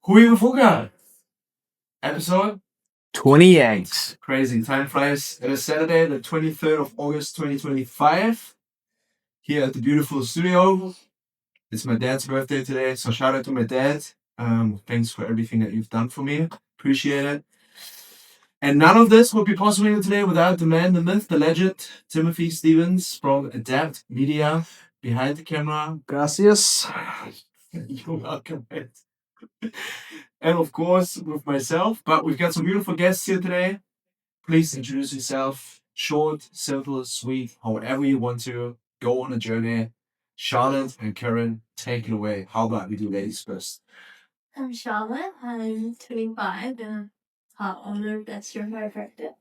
HUI with HOKA. Episode 28. crazy. Time flies. It is Saturday, the 23rd of August, 2025. Here at the beautiful studio. It's my dad's birthday today, so shout out to my dad. Thanks for everything that you've done for me. Appreciate it. And none of this would be possible today without the man, the myth, the legend, Timothy Stevens from Adapt Media behind the camera. Gracias. You're welcome, mate. And of course, with myself. But we've got some beautiful guests here today. Please introduce yourself. Short, simple, sweet, however you want to. Go on a journey. Charlotte and Curran, take it away. How about we do ladies first? I'm Charlotte. I'm 25 and part owner of Astro Chiropractic.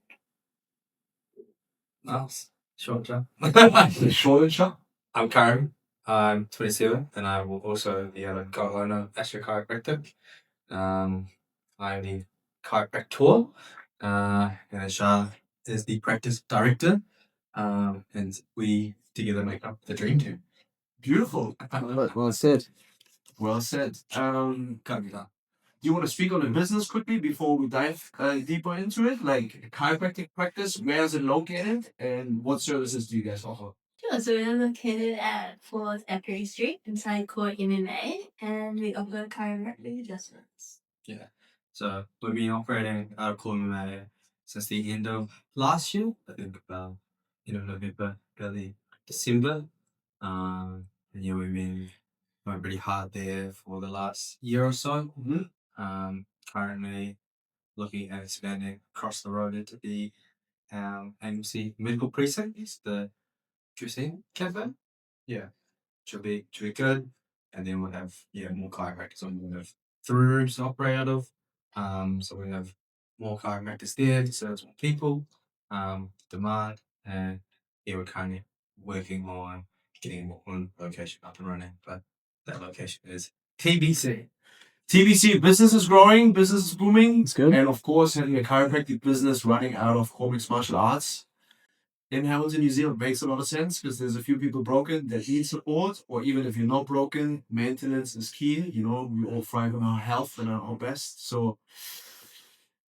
Nice. Short jump. The short shot. I'm Curran. I'm 27 and I'm also the co-owner of Astro Chiropractic. I'm the chiropractor and Charlotte is the practice director. And we together make up the dream team. Beautiful. Well said. Well said. Can't be done. Do you want to speak on the business quickly before we dive deeper into it? Like chiropractic practice, where is it located, and what services do you guys offer? Sure, so we're located at 4th Equerry Street inside Core MMA and we offer chiropractic adjustments. Yeah. So we've been operating out of Kōrero since the end of last year. I think about November, early December. And yeah, we've been going pretty hard there for the last year or so. Currently looking at expanding across the road into the AMC Medical Precinct, is the QC cafe. Yeah, should be good. And then we'll have more chiropractors on. We'll have 3 rooms to operate out of. So we have more chiropractors there to serve more people, demand, and we're kind of working on getting one location up and running. But that location is TBC. TBC, business is growing, business is booming. It's good. And of course, having a chiropractic business running out of Mixed Martial Arts in Hamilton, New Zealand makes a lot of sense because there's a few people broken that need support, or even if you're not broken, maintenance is key. We all thrive on our health and our best. So,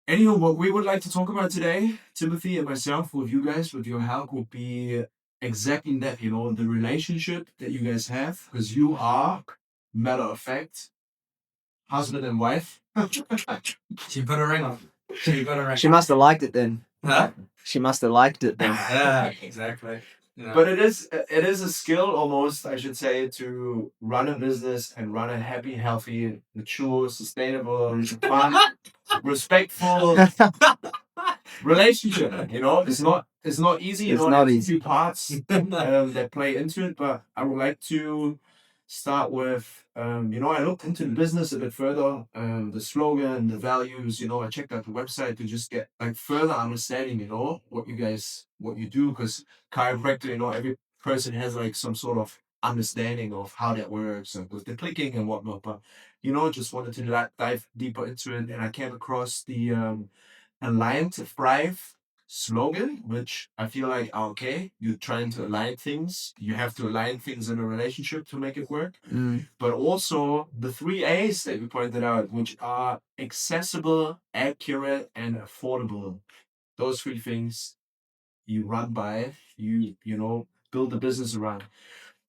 anywho, what we would like to talk about today, Timothy and myself, with you guys, with your help, would be exactly that, the relationship that you guys have, because you are, matter of fact, husband and wife. She put a ring on. She must have liked it then. Huh? She must have liked it then. Yeah, exactly. But it is a skill almost, I should say, to run a business and run a happy, healthy, mature, sustainable, fun, respectful relationship. It's not easy. It's not there's a easy. few parts that play into it. But I would like to start with, I looked into the business a bit further, the slogan, the values. I checked out the website to just get further understanding. What you do, because chiropractor, every person has some sort of understanding of how that works and with the clicking and whatnot. But just wanted to dive deeper into it, and I came across the Align to Thrive slogan, which I feel like, okay, you're trying to align things. You have to align things in a relationship to make it work. But also the 3 A's that you pointed out, which are accessible, accurate, and affordable. Those 3 things you run by, you build a business around.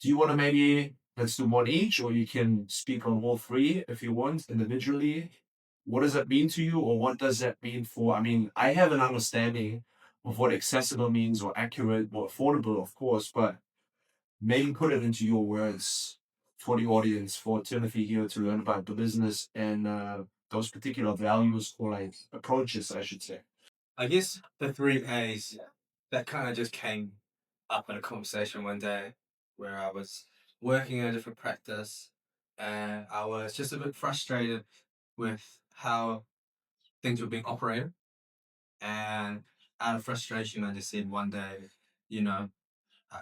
Do you want to maybe, let's do one each, or you can speak on all 3 if you want individually? What does that mean to you, or what does that mean for, I have an understanding of what accessible means, or accurate, or affordable, of course, but maybe put it into your words for the audience, for Timothy here to learn about the business and those particular values or approaches, I should say. I guess the 3 A's, that kind of just came up in a conversation one day where I was working in a different practice and I was just a bit frustrated with how things were being operated. And out of frustration, I just said one day,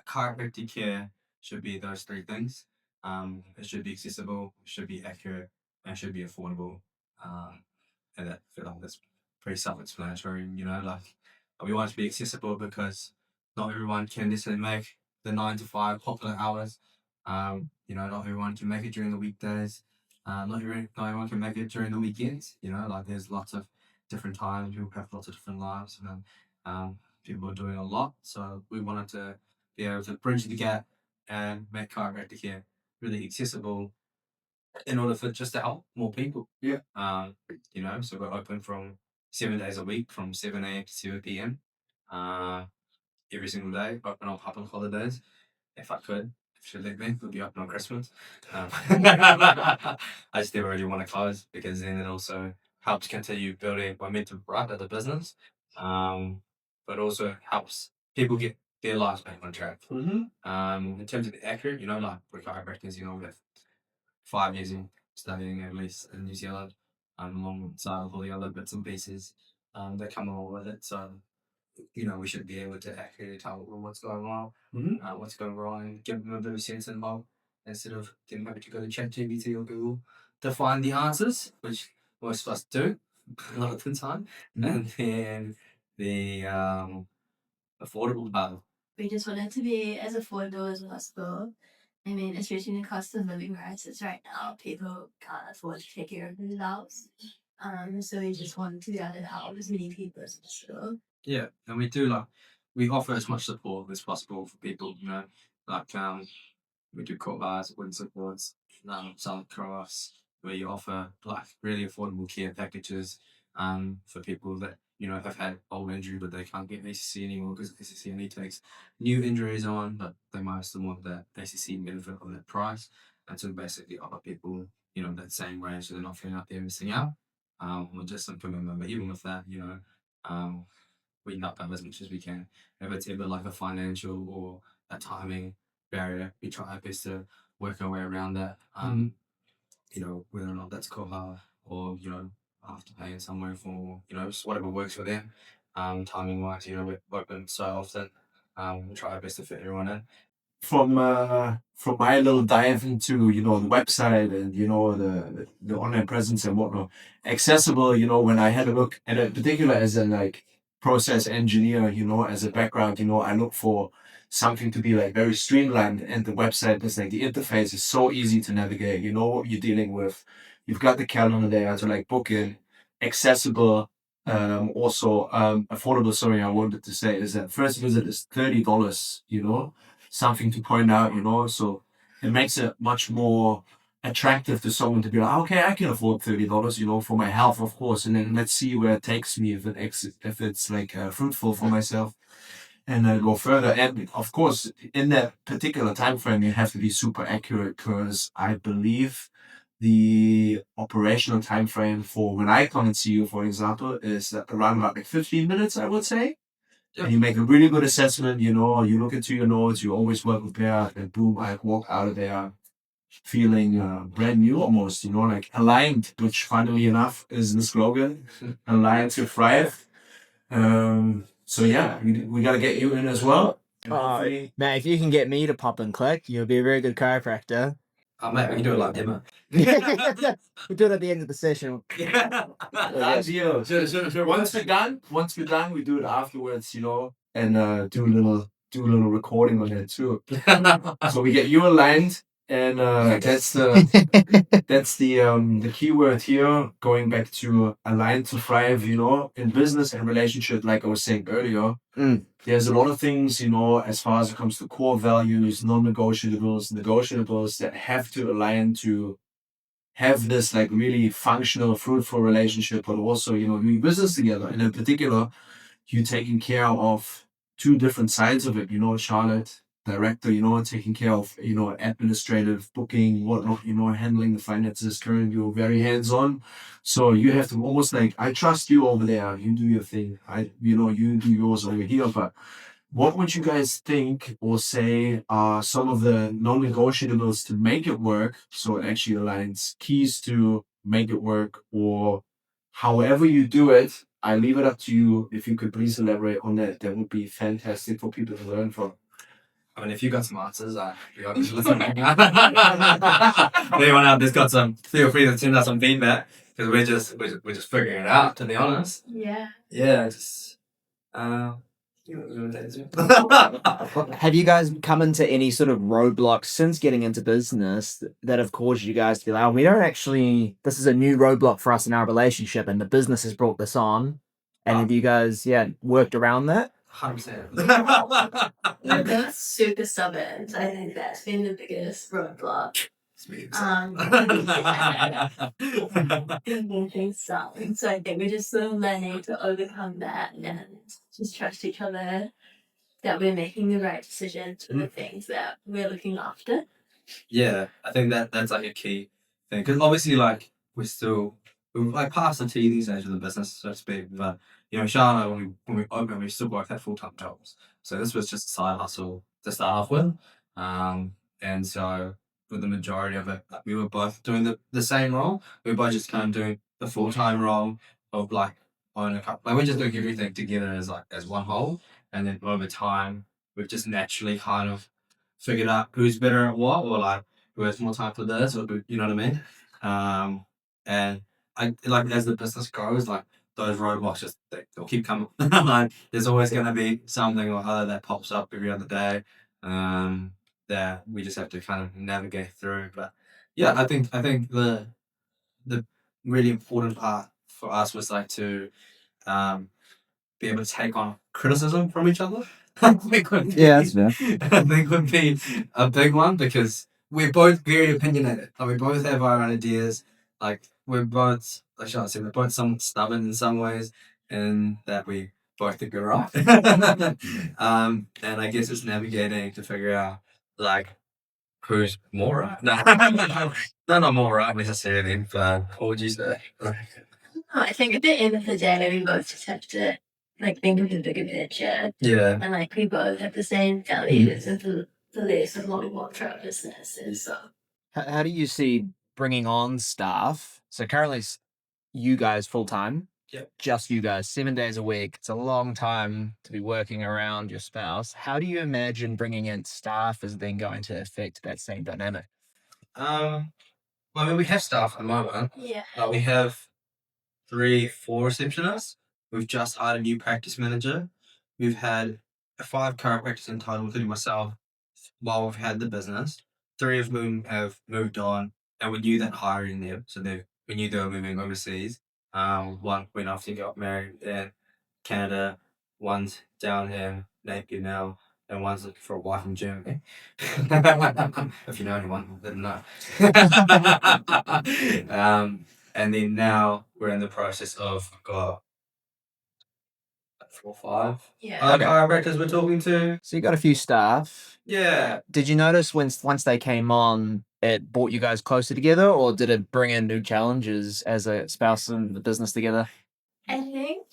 chiropractic care should be those 3 things. It should be accessible, it should be accurate, and it should be affordable. And that feel like that's pretty self-explanatory. We want it to be accessible because not everyone can necessarily make the 9 to 5 popular hours. Not everyone can make it during the weekdays. not everyone can make it during the weekends. You know, like there's lots of different times. People have lots of different lives, and people are doing a lot. So we wanted to be able to bridge the gap and make chiropractic care really accessible in order for just to help more people. Yeah. You know, so we're open from 7 days a week, from 7 a.m. to 7 p.m. Every single day, open on public holidays. If I could, if she'd let me, we'd be open on Christmas. I just never really want to close, because then it also helps continue building momentum right at the business. But also helps people get their lives back on track. In terms of accurate, you know, like we're chiropractors, you know, with 5 years in studying at least in New Zealand, alongside all the other bits and pieces that come along with it. So, you know, we should be able to accurately tell what's going on, what's going wrong, give them a bit of sense involved, instead of them having to go to ChatGPT or Google to find the answers, which most of us do a lot of the time. And then the affordable part. We just want it to be as affordable as possible. I mean, especially in the cost of living crisis right now, people can't afford to take care of themselves. So we just want to be able to help as many people as possible. Yeah, and we offer as much support as possible for people, you know, like we do core bars, wind supports, silent cross, where you offer like really affordable care packages for people that, you know, have had old injury but they can't get ACC anymore, because ACC only takes new injuries on, but they might still want that ACC benefit of that price. And so basically offer people, you know, that same range, so they're not feeling out there missing out. Or just some commitment, but even with that, you know, we knock up as much as we can. If it's ever like a financial or a timing barrier, we try our best to work our way around that. You know, whether or not that's cover, or, you know, after paying somewhere for, you know, just whatever works for them. Timing wise, you know, we're open so often. We try our best to fit everyone in. From my little dive into, you know, the website and, you know, the online presence and whatnot, accessible, you know, when I had a look at it, particular as a like process engineer, you know, as a background, you know, I look for something to be like very streamlined, and the website is like the interface is so easy to navigate. You know what you're dealing with. You've got the calendar there to like book in, accessible. Also affordable. Sorry, I wanted to say is that first visit is $30. You know, something to point out, you know, so it makes it much more attractive to someone to be like, okay, I can afford $30, you know, for my health, of course, and then let's see where it takes me if it's like fruitful for myself, and then go further. And of course, in that particular time frame, you have to be super accurate, because I believe the operational time frame for when I come and see you, for example, is around about like 15 minutes, I would say. And you make a really good assessment, you know, you look into your notes, you always well prepared, and boom, I walk out of there feeling brand new almost, you know, like aligned, which funnily enough is the slogan, aligned to thrive. So yeah, we got to get you in as well. And hopefully- Man, if you can get me to pop and click, you'll be a very good chiropractor. Oh, mate, we can do it like demo. We'll do it at the end of the session. Done deal. So once we're done, we do it afterwards, you know, and do a little recording on it too. So we get you aligned, and that's the key word here. Going back to align to thrive, you know, in business and relationship, like I was saying earlier. There's a lot of things, you know, as far as it comes to core values, non-negotiables, negotiables, that have to align to have this like really functional, fruitful relationship, but also, you know, doing business together. And in particular, you taking care of two different sides of it, you know, Charlotte, director, you know, taking care of, you know, administrative booking, whatnot, you know, handling the finances. Curran, you're very hands-on. So you have to almost like, I trust you over there. You do your thing. You do yours over here. But what would you guys think or say are some of the non-negotiables to make it work, so it actually aligns, keys to make it work, or however you do it? I leave it up to you. If you could please elaborate on that, that would be fantastic for people to learn from. I mean, if you got some answers, we are listening. Anyone out there's got some, feel free to send us some feedback, because we're just figuring it out, to be honest. Yeah. Yeah, just Have you guys come into any sort of roadblocks since getting into business that have caused you guys to be like, oh, we don't actually, this is a new roadblock for us in our relationship and the business has brought this on? And have you guys, worked around that? 100%. We're both super stubborn, so I think that's been the biggest roadblock. In things starting. So I think we're just sort of learning to overcome that and just trust each other that we're making the right decisions for the things that we're looking after. Yeah, I think that's like a key thing because obviously, like we're like past the tedious stage of the business, so to speak. But Charlotte, when we opened, we still both had full-time jobs, so this was just a side hustle to start off with. And so for the majority of it, like, we were both doing the same role. We were both just kind of doing the full-time role of like owning a couple. Like we're just doing everything together as one whole, and then over time, we've just naturally kind of figured out who's better at what, or like who has more time for this, or you know what I mean. And I like as the business grows, like those roadblocks they'll keep coming. Like there's always going to be something or other that pops up every other day, that we just have to kind of navigate through. But yeah, I think the really important part for us was like to be able to take on criticism from each other. I think would be, Yeah, that's fair. I think would be a big one because we're both very opinionated. Like we both have our own ideas. Like we're both, like Charlotte said, we're both somewhat stubborn in some ways, and that we both think we're right. And I guess it's navigating to figure out like who's more right. No, not more right necessarily. But what would you say? I think at the end of the day, we both just have to like think of the bigger picture, Yeah. and like we both have the same values and beliefs of what we want for our business, and so How do you see bringing on staff? So currently, you guys full time. Yep. Just you guys, 7 days a week. It's a long time to be working around your spouse. How do you imagine bringing in staff is then going to affect that same dynamic? Well, I mean, we have staff at the moment. yeah. We have 4 receptionists. We've just hired a new practice manager. We've had 5 chiropractors in total, including myself, while we've had the business. 3 of whom have moved on, and we knew that hiring them, so we knew they were moving overseas. One went off to get married in Canada, one's down in Napier now, and one's looking for a wife in Germany. If you know anyone, let them know. And then now we're in the process of got 4 or 5 Yeah. other chiropractors we're talking to. So you got a few staff. Yeah. Did you notice once they came on, it brought you guys closer together, or did it bring in new challenges as a spouse and the business together? I think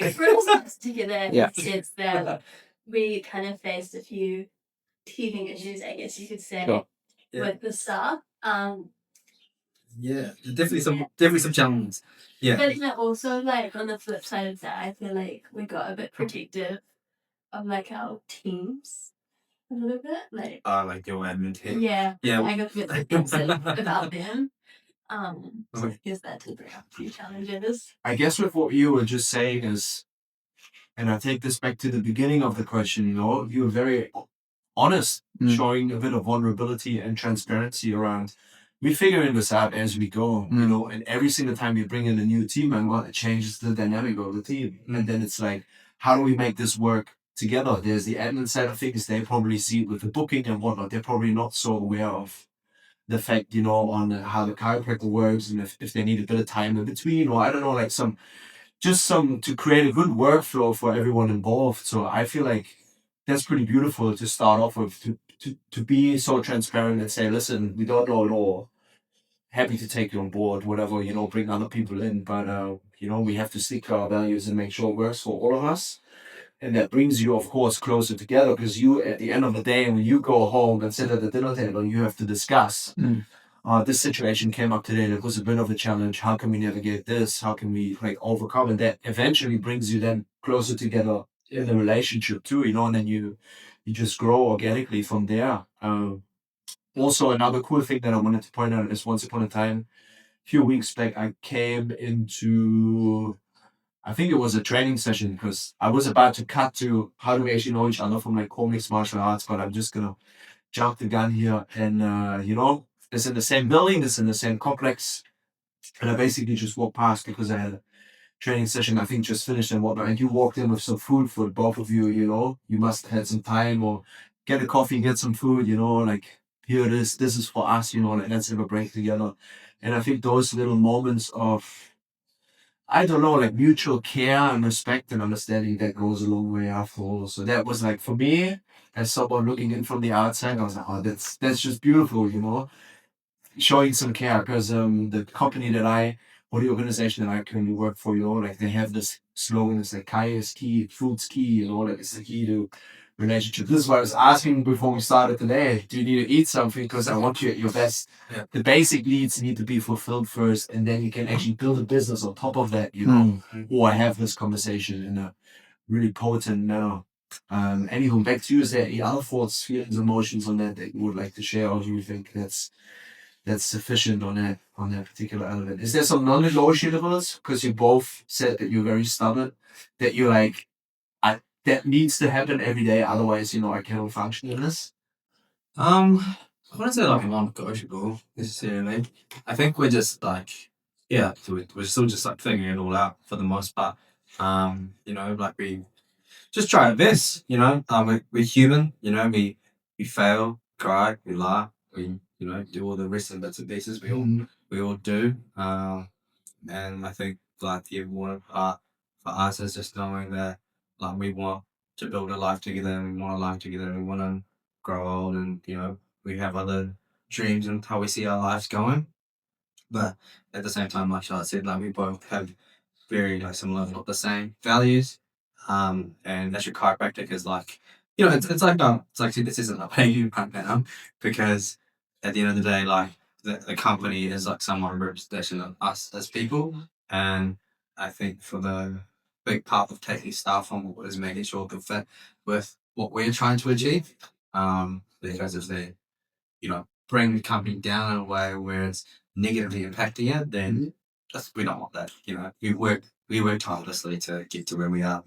it brings us together. Yeah. It's that we kind of faced a few teething issues, I guess you could say, Sure. Yeah. with the staff. Yeah, definitely some challenges. Yeah. But then also, like, on the flip side of that, I feel like we got a bit protective of, like, our teams a little bit. Like, Like your admin team. yeah, Yeah. I got a bit defensive about them. So I guess that did bring up a few challenges. I guess with what you were just saying is, and I take this back to the beginning of the question, you were very honest, showing a bit of vulnerability and transparency around. We figuring this out as we go, and every single time you bring in a new team member, it changes the dynamic of the team. And then it's like, how do we make this work together? There's the admin side of things. They probably see it with the booking and whatnot. They're probably not so aware of the fact, on how the chiropractor works and if they need a bit of time in between, or I don't know, like some to create a good workflow for everyone involved. So I feel like that's pretty beautiful to start off with, to be so transparent and say, listen, we don't know it all. Happy to take you on board, whatever, bring other people in. But, we have to stick to our values and make sure it works for all of us. And that brings you, of course, closer together because you, at the end of the day, when you go home and sit at the dinner table, you have to discuss. This situation came up today. It was a bit of a challenge. How can we navigate this? How can we overcome? And that eventually brings you then closer together in the relationship too, and then you just grow organically from there. Also, another cool thing that I wanted to point out is once upon a time, a few weeks back, I came into I think it was a training session because I was about to cut to how do we actually know each other from like core mixed martial arts, but I'm just gonna jump the gun here. And it's in the same building, it's in the same complex. And I basically just walked past because I had a training session, I think just finished and whatnot. And you walked in with some food for both of you, you must have had some time or get a coffee, get some food, like here it is, this is for us, like let's have a break together. And I think those little moments of, I don't know, like mutual care and respect and understanding that goes a long way after all. So that was like for me, as someone looking in from the outside, I was like, oh, that's just beautiful, showing some care because the company or the organization that I currently work for, like they have this slogan, it's like Kai is key, food's key, like it's the key to relationship. This is why I was asking before we started today, do you need to eat something? Because I want you at your best. Yeah. The basic needs need to be fulfilled first, and then you can actually build a business on top of that, or have this conversation in a really potent manner. Anywho, back to you. Is there any other thoughts, feelings, emotions on that you would like to share, or do you think that's sufficient on that particular element? Is there some non-negotiables? Because you both said that you're very stubborn, that you're like, that needs to happen every day, otherwise, I cannot function in this. I wouldn't say like a non-negotiable necessarily. I think we're just like, so we're still just like figuring it all out for the most part. Like we just try our best, we're human, we fail, cry, we laugh, we, do all the rest of the bits and pieces we all do. And I think like the important part for us is just knowing that like we want to build a life together and we want a life together and we want to grow old and we have other dreams and how we see our lives going. But at the same time, like Charlotte said, like we both have very like similar, not the same values. And Astro Chiropractic is like, it's like see, this isn't a pay right now because at the end of the day, like the company is like somewhat a representation of us as people. And I think for the big part of taking staff on board is making sure it can fit with what we're trying to achieve. Because if they, bring the company down in a way where it's negatively impacting it, then we don't want that. We work tirelessly to get to where we are.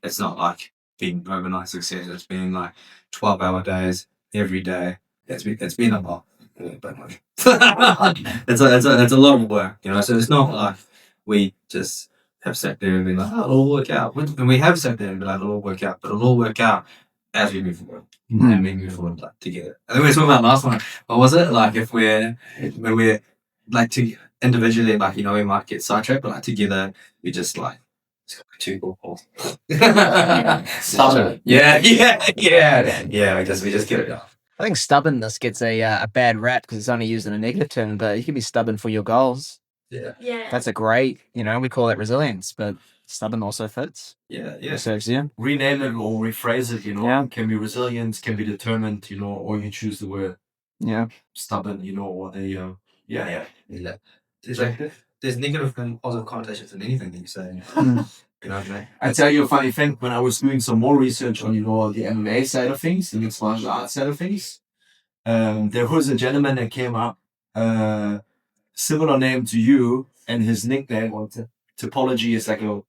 It's not like being overnight success. It's been like 12-hour days every day. It's been a lot. It's a lot of work. So it's not like we just have sat there and been like, oh, it'll all work out. And we have sat there and been like, it'll all work out, but it'll all work out as we move forward. And we move forward like together. I think we were talking about last one. What was it? Like when we're like to individually, like, we might get sidetracked, but like together, we just like, two people. Stubborn. Yeah. We just get it done. I think stubbornness gets a bad rap because it's only used in a negative term, but you can be stubborn for your goals. Yeah. That's a great, we call that resilience, but stubborn also fits. Yeah. Serves you. Rename it or rephrase it, Yeah. Can be resilient, can be determined, or you choose the word stubborn, or the Yeah. There's negative and positive connotations in anything that you say. You know what I mean? I tell you a funny thing. When I was doing some more research on, the MMA side of things, the mixed martial arts side of things, there was a gentleman that came up, similar name to you, and his nickname or typology is like an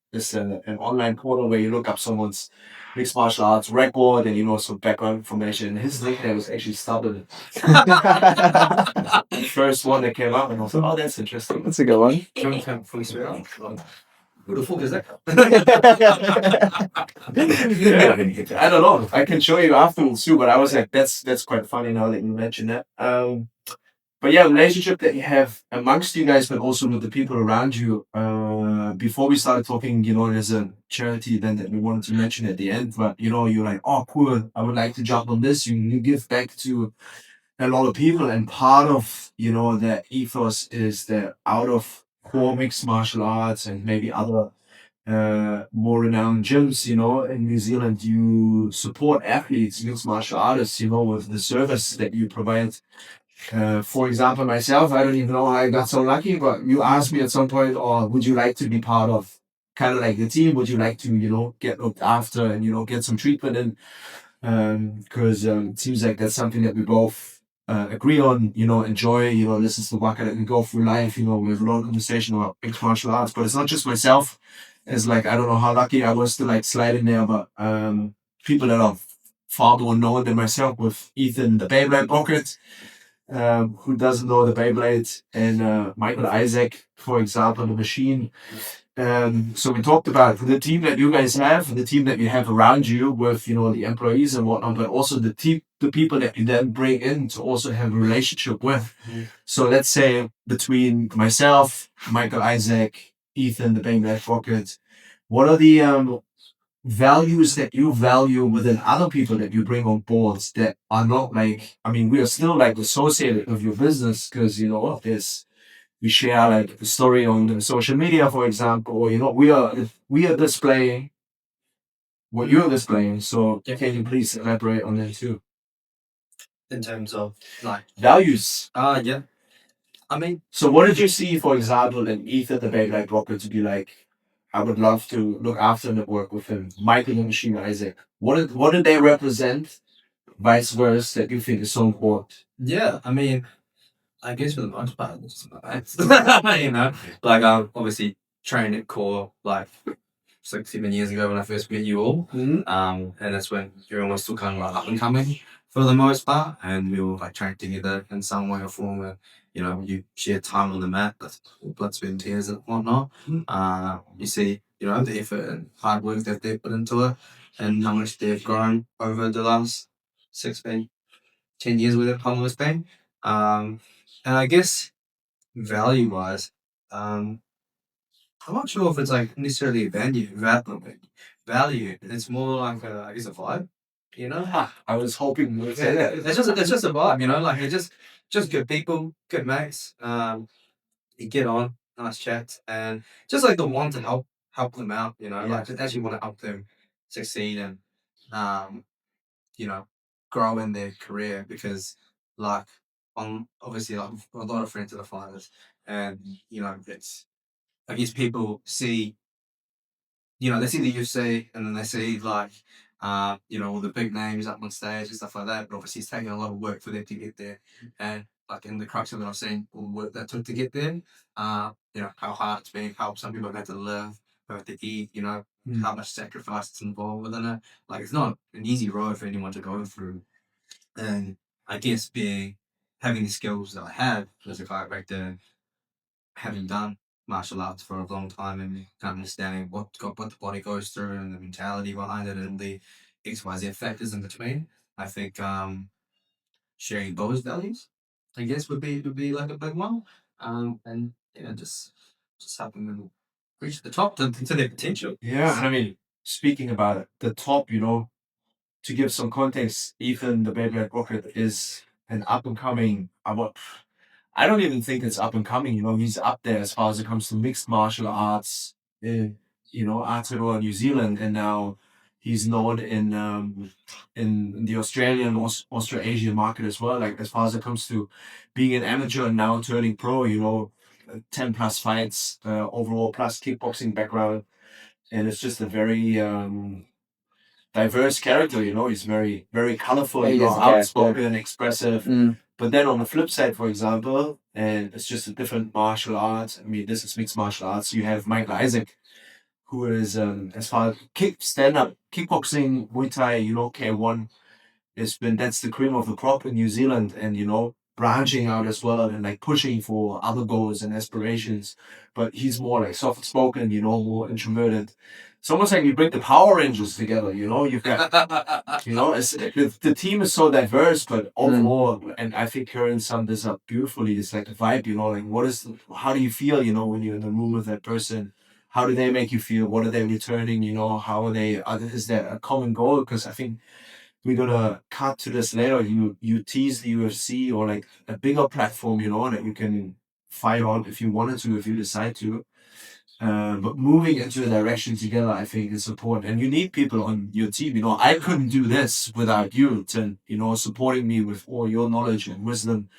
online portal where you look up someone's mixed martial arts record and some background information. And his nickname was actually Stubborn. The first one that came up, and I was like, oh, that's interesting. That's a good one. Who the fuck is that? I don't know. I can show you afterwards too, but I was like, that's quite funny now that you mention that. But yeah, relationship that you have amongst you guys, but also with the people around you. Before we started talking, there's a charity event that we wanted to mention at the end, but you're like, oh, cool, I would like to jump on this. You give back to a lot of people, and part of that ethos is that out of core mixed martial arts and maybe other more renowned gyms, in New Zealand, you support athletes, mixed martial artists, with the service that you provide. For example, myself, I don't even know how I got so lucky, but you asked me at some point, or would you like to be part of kind of like the team? Would you like to, get looked after and, get some treatment in? Because it seems like that's something that we both agree on, enjoy, this is the work that we go through life, we have a lot of conversation about mixed martial arts, but it's not just myself. It's like, I don't know how lucky I was to like slide in there, but people that are far more known than myself, with Ethan, the Beyblade Pocket, who doesn't know the Beyblade, and Michael Isaac, for example, the machine. So we talked about the team that you guys have, the team that you have around you with, you know, the employees and whatnot, but also the people that you then bring in to also have a relationship with. So let's say between myself, Michael Isaac, Ethan, the Beyblade Pocket, what are the values that you value within other people that you bring on board that are not like, I mean, we are still like associated with your business because, you know, there's, we share like a story on the social media, for example, or, you know, we are displaying what you're displaying. So can you please elaborate on that too? In terms of like, Values. yeah. I mean, So what did you see, for example, in Ethan the Beyblade Rocket to be like, I would love to look after and work with him, Michael and Machine Isaac. What did they represent, vice versa, that you think is so important? yeah, I mean, I guess for the most part, it's just nice. You know, like obviously trained at core like 6-7 years ago when I first met you all. And that's when you're almost still kind of like up and coming for the most part, and we all like trained together in some way or form. Where, you know, you share time on the mat, that's blood, sweat, and tears and whatnot. You see, you know, the effort and hard work that they've put into it, and how much they've grown over the last 10 years with it, Palmer's been. And I guess value wise, I'm not sure if it's like necessarily a value. It's more like I guess a vibe, you know. I was hoping you would say that. It's just a vibe, you know. Like it's just good people, good mates. You get on, nice chats, and just like the want to help them out, you know. Like just actually want to help them succeed and um you know, grow in their career because like on obviously like a lot of friends that are fighters and you know it's I guess people see you know they see the UFC and then they see like you know all the big names up on stage and stuff like that, but obviously it's taking a lot of work for them to get there and like in the crux of it I've seen all the work that took to get there, you know how hard it's been, how some people have had to live, have to eat, you know, how much sacrifice is involved within it. Like it's not an easy road for anyone to go through. And I guess being having the skills that I have as a chiropractor, having done martial arts for a long time and kind of understanding what the body goes through and the mentality behind it and the XYZ factors in between, I think sharing those values, I guess would be like a big one. And yeah, just helping them reach the top to their potential. Yeah, and I mean, speaking about it, the top, you know, to give some context, Ethan the Beyblade Rocket is an up and coming. I don't even think it's up and coming. You know, he's up there as far as it comes to mixed martial arts in, you know, Aotearoa, New Zealand, and now he's known in the Australian, Australasian market as well. Like as far as it comes to being an amateur and now turning pro, you know, 10+ fights overall, plus kickboxing background, and it's just a very diverse character. You know, he's very very colorful, He you know, is a character. outspoken, expressive. But then on the flip side, for example, and it's just a different martial art. I mean, this is mixed martial arts. You have Michael Isaac, who is as far as stand up kickboxing, Muay Thai, you know, K1 it's been that's the cream of the crop in New Zealand, and you know branching out as well and like pushing for other goals and aspirations. But he's more like soft spoken, you know, more introverted. It's almost like you bring the Power Rangers together. You know, you've got you know, the team is so diverse, but overall, and I think Curran summed this up beautifully. It's like the vibe, you know, like how do you feel, you know, when you're in the room with that person? How do they make you feel? What are they returning? You know, how are they? Is there a common goal? Because I think we're gonna cut to this later. You tease the UFC or like a bigger platform, you know, that you can fight on if you wanted to, if you decide to. But moving into a direction together, I think is important. And you need people on your team. You know, I couldn't do this without you, Tim, you know, supporting me with all your knowledge and wisdom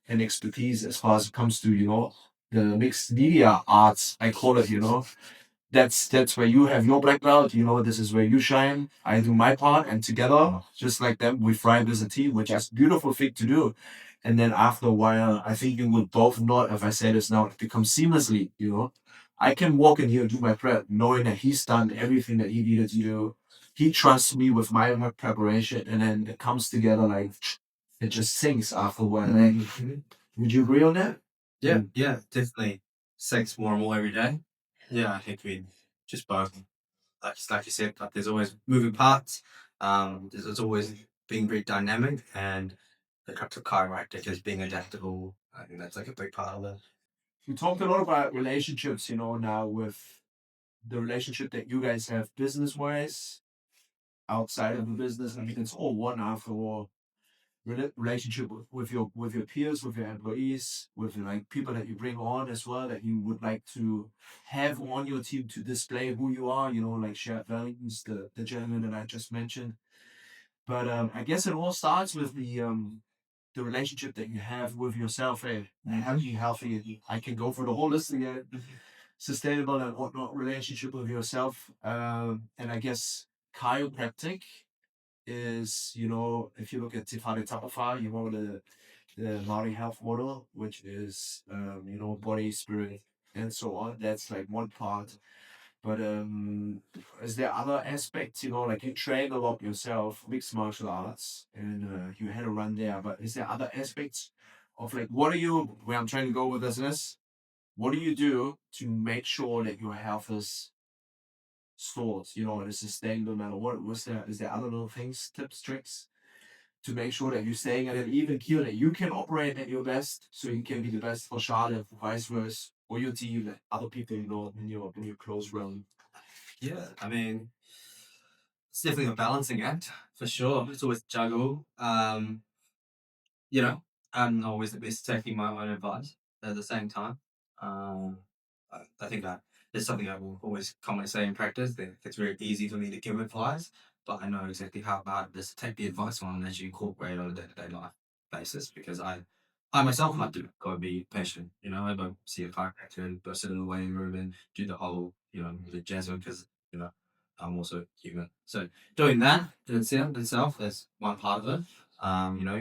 and expertise as far as it comes to, you know, the mixed media arts, I call it, you know that's where you have your black belt, you know, this is where you shine, I do my part, and together just like them we thrive as a team, which is a beautiful thing to do. And then after a while I think you will both not, if I say this now, it becomes seamlessly, you know, I can walk in here and do my prep knowing that he's done everything that he needed to do. He trusts me with my preparation, and then it comes together like it just sinks afterward. Would you agree on that? Yeah, definitely. Sex more and more every day. Yeah, I think we just both, like you said, like there's always moving parts. There's always being very dynamic, and the crux of chiropractic is being adaptable. I think that's like a big part of it. We talked a lot about relationships, now with the relationship that you guys have business wise, outside of the business. I mean, it's all one after all. Relationship with your peers, with your employees, with like people that you bring on as well, that you would like to have on your team to display who you are, like shared values, the gentleman that I just mentioned. But I guess it all starts with the relationship that you have with yourself. Hey, having healthy, I can go for the whole list again. Sustainable and whatnot relationship with yourself. And I guess chiropractic is, if you look at Te Whare Tapawha, the Maori health model, which is, body, spirit, and so on. That's like one part. But is there other aspects, like you train a lot yourself, mixed martial arts, and you had a run there. But is there other aspects of like, where I'm trying to go with this is, what do you do to make sure that your health is stored, and it's sustained no matter what? Is there other little things, tips, tricks to make sure that you're staying at an even keel, that you can operate at your best, so you can be the best for Charlotte, vice versa, or your team, other people in your close realm? Yeah, I mean, it's definitely a balancing act for sure. It's always a juggle. You know, I'm not always the best at taking my own advice at the same time. Um, I think that it's something I will always commonly say in practice that it's very easy for me to give advice, but I know exactly how hard it is to take the advice on as you incorporate on a day-to-day life basis because I myself have to go and be patient. I don't see a chiropractor and go sit in the waiting room and do the whole, the jazz because, I'm also human. So doing that in itself is one part of it.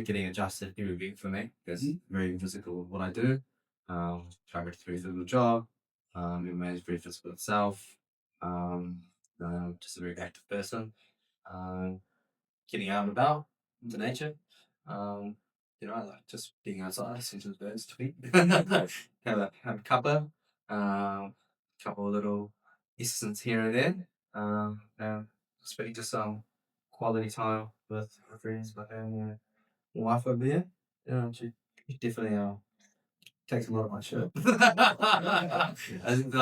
Getting adjusted every week for me because very physical with what I do. Chiropractic is a very physical job. MMA is very physical itself. Um, just a very active person. Um, Getting out and about into nature. I like just being outside, listening to the birds tweet. have a cuppa, couple of little instances here and there. And spending just some quality time with my friends, my family, my wife over here. She definitely takes a lot of my shit. I think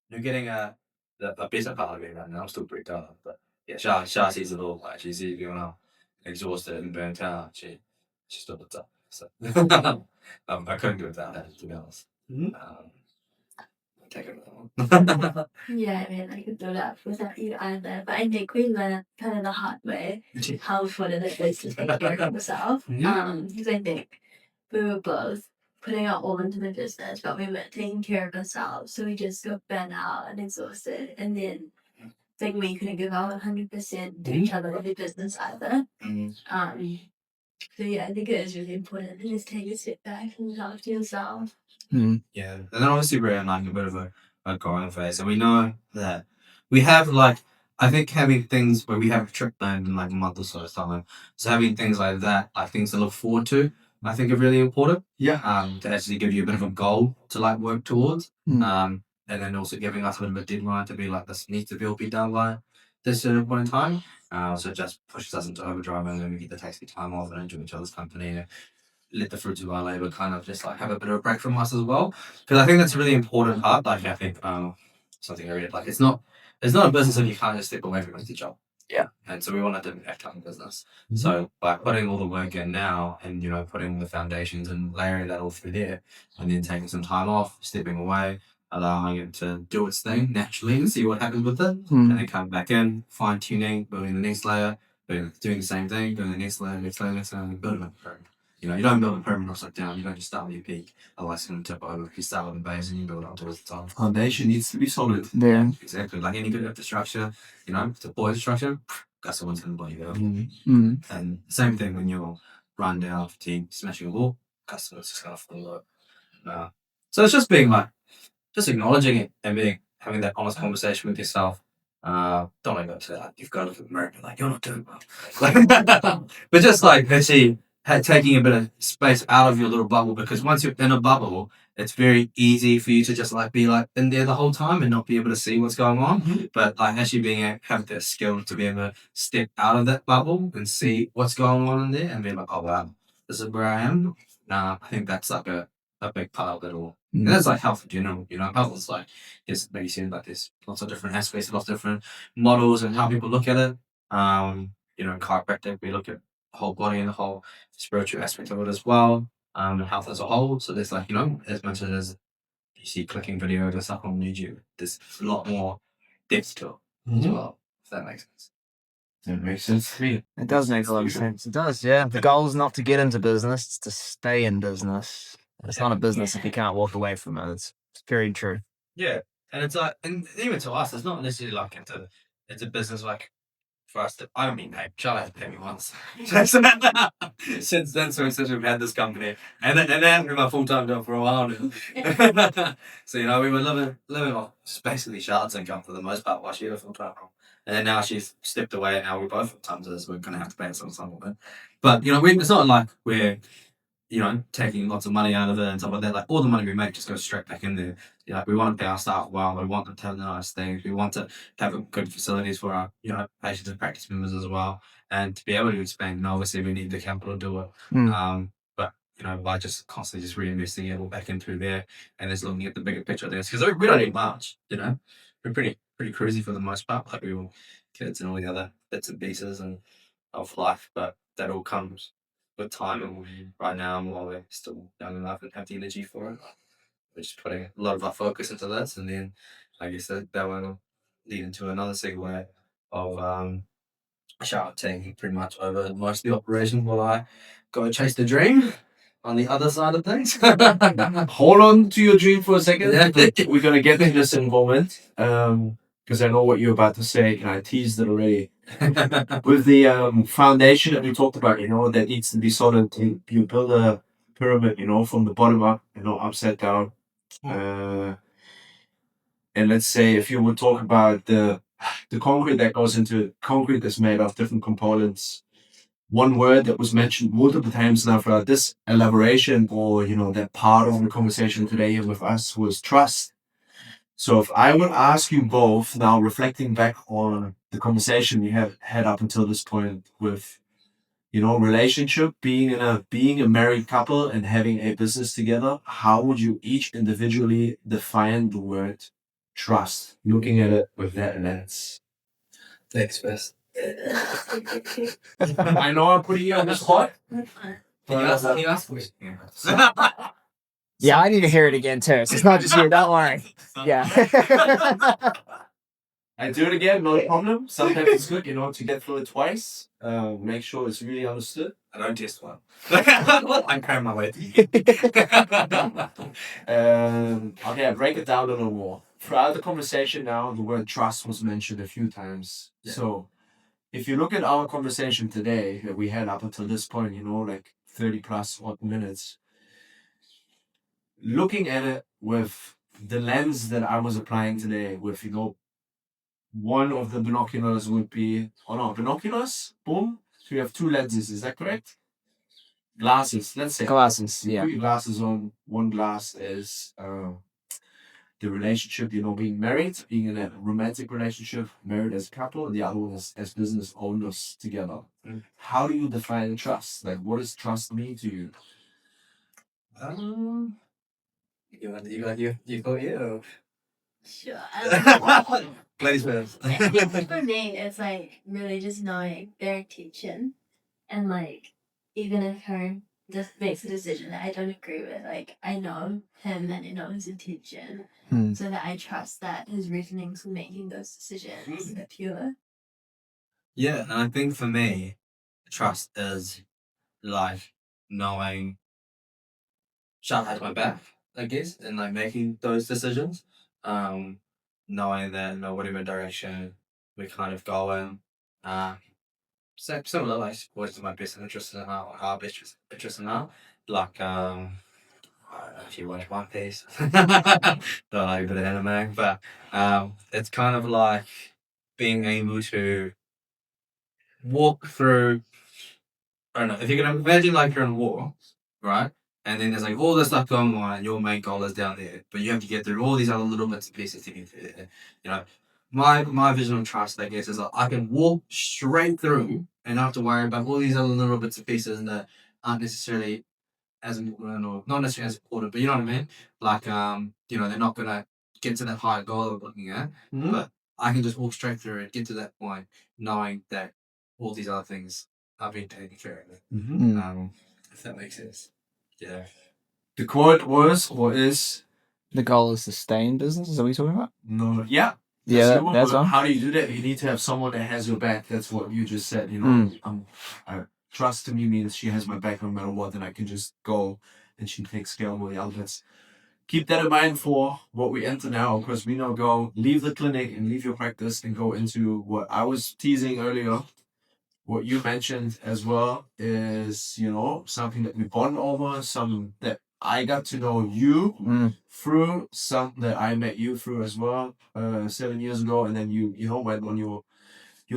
you're getting a better part of it, and I'm still pretty tired. But yeah, Shah sees it all. Like she sees me when I'm exhausted and burnt out. She still puts up. So I couldn't do it without her, to be honest. Take it with that one. Yeah, I mean, I could do that without you either. But I think we learned kind of the hard way how important it is to take care of yourself. Because I think we were both putting our all into the business, but we weren't taking care of ourselves. So we just got burnt out and exhausted. And then like we couldn't give our 100% to each other in the business either. So yeah, I think it is really important to just take a step back and look after yourself. Yeah, and then obviously we're in like a bit of a growing phase, and we know that we have like I think having things where we have a trip planned in like a month or so's time, so having things like that, like things to look forward to, I think are really important. Yeah. To actually give you a bit of a goal to like work towards. And then also giving us a bit of a deadline to be like this needs to be done by this certain point in time. So it just pushes us into overdrive, and then we get to take some time off and enjoy each other's company, let the fruits of our labor kind of just like have a bit of a break from us as well. Because I think that's a really important part. Like I think something I read, like it's not a business if you can't just step away from the job. Yeah. And so we want to do that kind of business. So by putting all the work in now and putting the foundations and layering that all through there and then taking some time off, stepping away, allowing it to do its thing naturally and see what happens with it. And then come back in, fine tuning, building the next layer, doing the same thing, doing the next layer, and building a program. You don't build a permanent upside down. You don't just start with your peak. Otherwise, it's going to tip over. If you start with the base and you build up towards the top. Foundation needs to be solid. Yeah. Exactly. Like any good infrastructure, to deploy infrastructure, that's someone's going to blow you up. And same thing when you're run down, fatigued, smashing a wall, customers just going to follow up. So it's just being like just acknowledging it and having that honest conversation with yourself. Don't like to say like you've got to look at the mirror and be like you're not doing well, but just like actually taking a bit of space out of your little bubble, because once you're in a bubble, it's very easy for you to just like be like in there the whole time and not be able to see what's going on. But like actually have that skill to be able to step out of that bubble and see what's going on in there and be like, oh wow, this is where I am. I think that's like a big part of it all. And that's like health in general, health is like, it's maybe seen like there's lots of different aspects, lots of different models and how people look at it. Chiropractic, we look at the whole body and the whole spiritual aspect of it as well, and health as a whole. So there's like, as much as you see clicking videos or stuff on YouTube, there's a lot more depth to it as well, if that makes sense. That makes sense to me. It does make a lot of sense. It does, yeah. The goal is not to get into business; it's to stay in business. It's not a business if you can't walk away from it. It's very true. Yeah, and it's like, and even to us, it's not necessarily like it's a business like for us. I don't mean pay. Charlotte has paid me once. Since then, since we've had this company, and that has been my full time job for a while now. So we were living off just basically Charlotte's income for the most part while she had a full time role, and then now she's stepped away, and now we're both full time, so we're gonna have to pay us some of it. But it's not like we're taking lots of money out of it and stuff like that. Like all the money we make just goes straight back in there. We want to pay our staff well. We want them to have nice things. We want to have good facilities for our, patients and practice members as well. And to be able to expand, obviously we need the capital to do it. But by just constantly just reinvesting it all back into there and just looking at the bigger picture there, because we don't need much. We're pretty cruisy for the most part. Like we all kids and all the other bits and pieces and of life, but that all comes with time, and right now, while we're still young enough and have the energy for it, we're just putting a lot of our focus into this, and then I guess that will lead into another segue of Charlotte taking pretty much over most of the operation while I go chase the dream on the other side of things. Hold on to your dream for a second. Yeah. We're gonna get to this in a moment. Because I know what you're about to say, and I teased it already. With the foundation that we talked about, that needs to be solid. You build a pyramid, from the bottom up, upside down. And let's say if you would talk about the concrete that goes into it, concrete is made of different components. One word that was mentioned multiple times now throughout this elaboration, or that part of the conversation today with us, was trust. So if I would ask you both now, reflecting back on the conversation we have had up until this point with, relationship, being a married couple and having a business together, how would you each individually define the word trust, looking at it with that lens? Thanks, first. I know I'm putting you on the spot. Can you ask for it? Yeah, I need to hear it again too. So it's not just you. Don't worry. Yeah. I do it again, no problem. Sometimes it's good, to get through it twice. Make sure it's really understood. I don't test one. I'm carrying my weight. Okay, I break it down a little more. Throughout the conversation now, the word trust was mentioned a few times. Yeah. So if you look at our conversation today that we had up until this point, like 30 plus odd minutes, looking at it with the lens that I was applying today, with, one of the binoculars would be, binoculars, boom. So you have two lenses, is that correct? Glasses, let's say. Glasses, You yeah. put your glasses on. One glass is the relationship, being married, being in a romantic relationship, married as a couple, and the other one is as business owners together. How do you define trust? Like, what does trust mean to you? You go here. Sure. Ladies first. For me, it's like really just knowing their intention, and like even if her just makes a decision that I don't agree with, like I know him and I know his intention, so that I trust that his reasonings for making those decisions are pure. Yeah, and I think for me, trust is like knowing Charlotte has my back, I guess, and like making those decisions. Knowing that whatever direction we kind of go in, similar like what is my best interest in our best interest in our, like don't know if you watch One Piece. Don't know a bit of anime, but it's kind of like being able to walk through. I don't know if you can imagine like you're in a war, right? And then there's like all this stuff going on, and your main goal is down there, but you have to get through all these other little bits and pieces to get through there. You know, my vision of trust, I guess, is like I can walk straight through and not have to worry about all these other little bits and pieces that aren't necessarily as important or not necessarily as important, but you know what I mean? Like, you know, they're not gonna get to that higher goal I'm looking at, but I can just walk straight through it, get to that point, knowing that all these other things are being taken care of. If that makes sense. Yeah. The quote was or is The goal is to stay in business. Is that what you're talking about? no. Yeah. Yeah, the one, that's but one. how do you do that? You need to have someone that has your back. That's what you just said. You know, trust to me means she has my back no matter what, and I can just go and she takes care of all the outlets. Keep that in mind for what we enter now, because we now go leave the clinic and leave your practice and go into what I was teasing earlier. What you mentioned as well is, you know, something that we bond over, something that I got to know you through, something that I met you through as well 7 years ago, and then you know went on your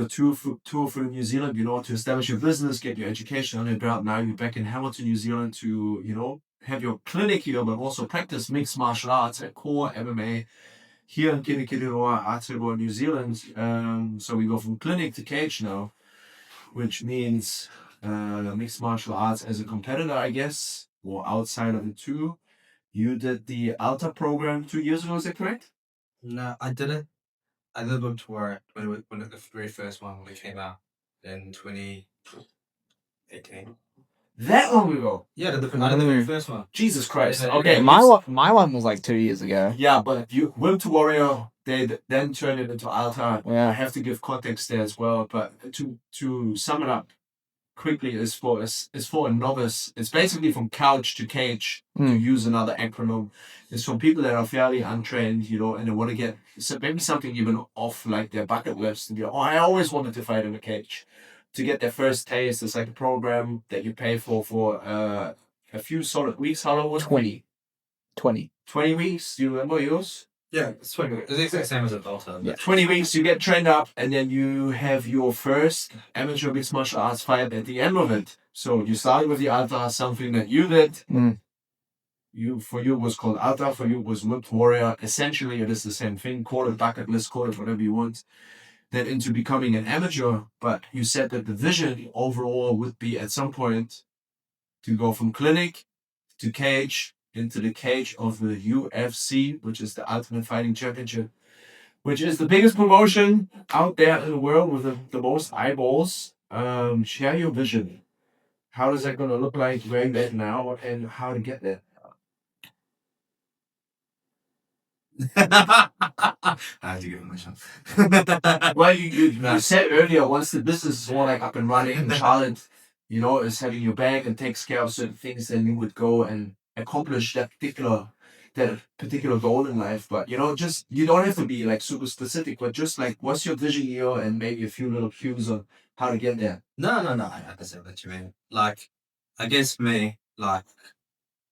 tour through New Zealand, you know, to establish your business, get your education on your belt. Now you're back in Hamilton, New Zealand to, you know, have your clinic here, but also practice mixed martial arts at core MMA here in Kōrero, Aotearoa, New Zealand. So we go from clinic to cage now, which means mixed martial arts as a competitor, I guess, or outside of it too. You did the ALTA program 2 years ago, is that correct? No, I didn't. I did one tour when the very first one when it came out in 2018. That long ago. Yeah, I did the very first one. Jesus Christ. Yeah, Okay, My one was like 2 years ago. yeah, but you Will to Warrior, they then turned it into Alta. Yeah. I have to give context there as well. But to sum it up quickly, is for a novice. It's basically from couch to cage, to use another acronym. It's for people that are fairly untrained, you know, and they want to get maybe something even off like their bucket list and be, oh, I always wanted to fight in a cage. To get their first taste, it's like a program that you pay for a few solid weeks. How long was it? 20. 20 weeks. Do you remember yours? Yeah, it's 20. It's the exact same as a ALTA. Yeah. 20 weeks, you get trained up, and then you have your first amateur mixed martial arts fight at the end of it. So you started with the Alta, something that you did. For you was called Alta, for you was Whipped Warrior. Essentially, it is the same thing. Call it bucket list, call it whatever you want. Then into becoming an amateur, but you said that the vision overall would be at some point to go from clinic to cage into the cage of the UFC, which is the Ultimate Fighting Championship, which is the biggest promotion out there in the world with the most eyeballs. Share your vision. How is that going to look like? Where you at now, and how to get there? I have to give it myself. Well, you said earlier, once the business is all like up and running, and Charlotte, you know, is having your back and takes care of certain things, then you would go and accomplish that particular goal in life. But you know, just you don't have to be like super specific, but just like what's your vision here, and maybe a few little cues on how to get there. No. I understand what you mean. Like, I guess for me, like,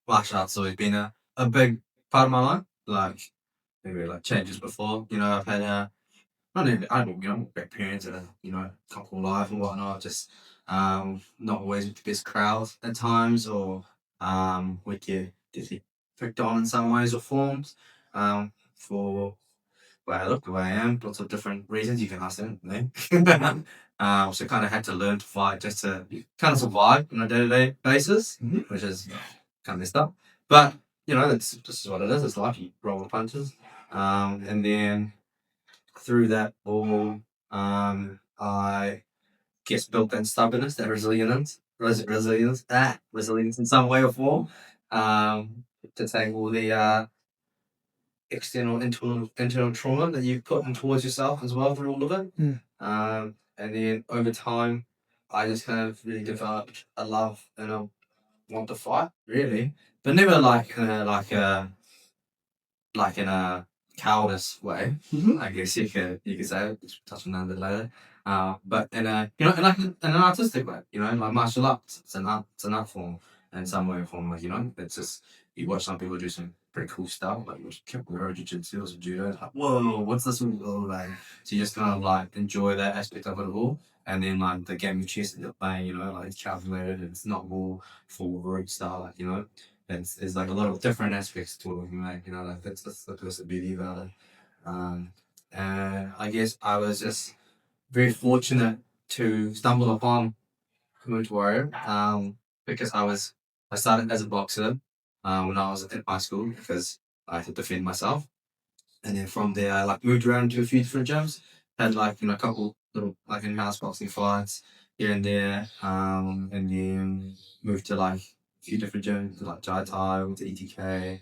martial arts has always been a big part of my life. Like, maybe like changes before. You know, I've had I don't, you know, great parents and you know, couple life and whatnot. Just not always with the best crowds at times, or we get picked on in some ways or forms. For where I look, the way I am, lots of different reasons. You can ask them. So kind of had to learn to fight just to kind of survive on a day-to-day basis, which is kind of messed up. But you know, this is what it is. It's life. You roll the punches, and then through that all, I guess built that stubbornness, that resilience in some way or form, to take all the external, internal trauma that you put in towards yourself as well through all of it. And then over time, I just kind of really developed a love and a want to fight, really, but never like in a cowardice way. I guess you could say. Touch on that a bit later. But in a in an artistic way, you know, like martial arts, it's an art form in some way or form. Like, you know, it's just you watch some people do some pretty cool stuff, like kōrero jiu-jitsu or some judo. It's like, whoa, what's this all like? So you just kind of like enjoy that aspect of it all. And then like the game of chess that you're playing, you know, like it's calculated, it's not more full root style, like, you know. There's like a lot of different aspects to it, you know, like that's the beauty about it. And I guess I was just very fortunate to stumble upon Community Warrior, because I started as a boxer when I was in high school because I had to defend myself, and then from there I like moved around to a few different gyms, had like a couple little like in-house boxing fights here and there, and then moved to like a few different gyms like Jai Thai, went to ETK,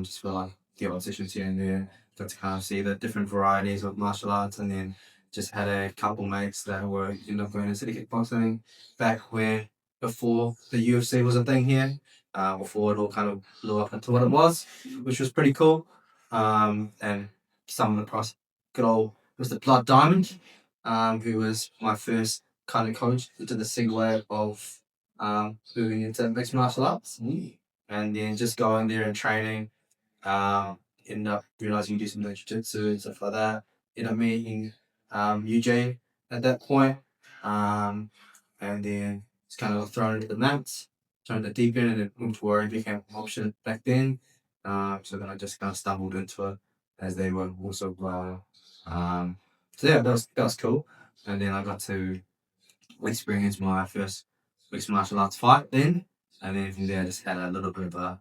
just for like get odd sessions here and there, got to kind of see the different varieties of martial arts, and then just had a couple mates that were going to city kickboxing back when before the UFC was a thing here, before it all kind of blew up into what it was, which was pretty cool. And someone across good old Mr. Blood Diamond, who was my first kind of coach into the segue of moving into mixed martial arts. And then just going there and training, ended up realizing you do some jiu-jitsu and stuff like that. Ended up meeting UJ at that point. And then it's kind of thrown into the mats, thrown the deep end, and then Moved Warrior became an option back then. So then I just kind of stumbled into it as they were also so yeah, that was cool. And then I got to experience my first mixed martial arts fight then, and then from there I just had a little bit of a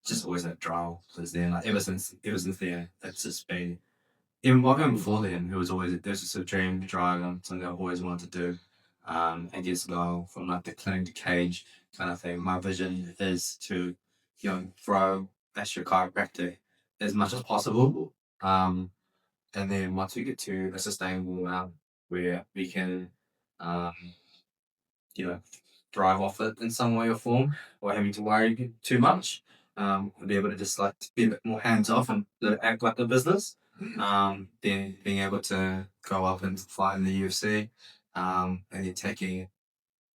just always that draw was there. Like ever since there, it's just been even before then. It was always there's just a dream, drive, something I've always wanted to do. I guess go from like the clinic to cage kind of thing. My vision is to throw Astro Chiropractic as much as possible. And then once we get to a sustainable amount where we can, um, you know, thrive off it in some way or form, or having to worry too much, we'll be able to just like be a bit more hands off and act like a business. Then being able to go up and fight in the UFC, and then taking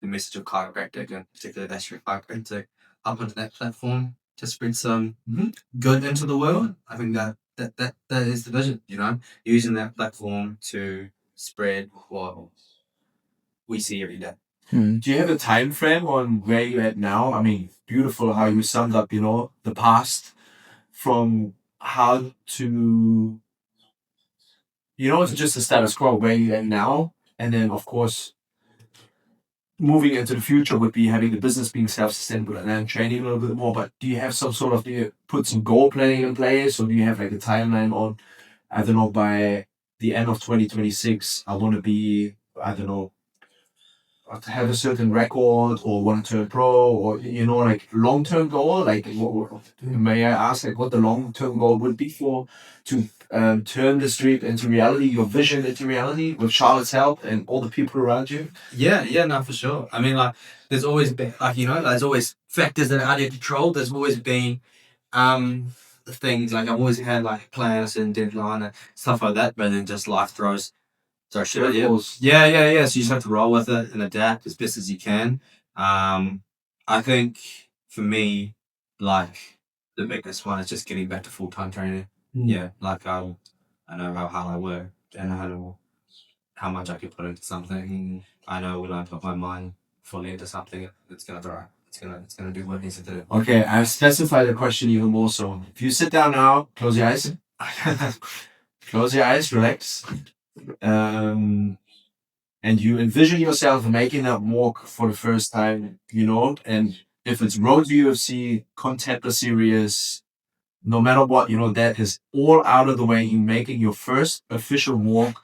the message of chiropractic and particularly that's your chiropractic up onto that platform to spread some good into the world. I think that is the vision, using that platform to spread what we see every day. Do you have a time frame on where you're at now? I mean, beautiful how you summed up, the past from how to, it's just the status quo where you're at now. And then, of course, moving into the future would be having the business being self-sustainable and then training a little bit more. But do you have do you put some goal planning in place, or do you have like a timeline on, I don't know, by the end of 2026, I want to be, I don't know, to have a certain record or want to turn pro, or like long-term goal, like may I ask like what the long-term goal would be for to turn this dream into reality, your vision into reality with Charlotte's help and all the people around you? Yeah, no, for sure. I mean, like, there's always been, like, there's always factors that are out of your control. There's always been, things, like, I've always had, like, plans and deadline and stuff like that, but then just life throws shit at you. Yeah. So you just have to roll with it and adapt as best as you can. I think, for me, like, the biggest one is just getting back to full-time training. Yeah, like, I know how hard I work, and I know how much I could put into something. I know when I put my mind fully into something, it's gonna thrive. It's gonna do what it needs to do. Okay, I've specified the question even more so. If you sit down now, close your eyes. Close your eyes, relax. And you envision yourself making that walk for the first time, and if it's road to UFC, contender series, no matter what, that is all out of the way. You making your first official walk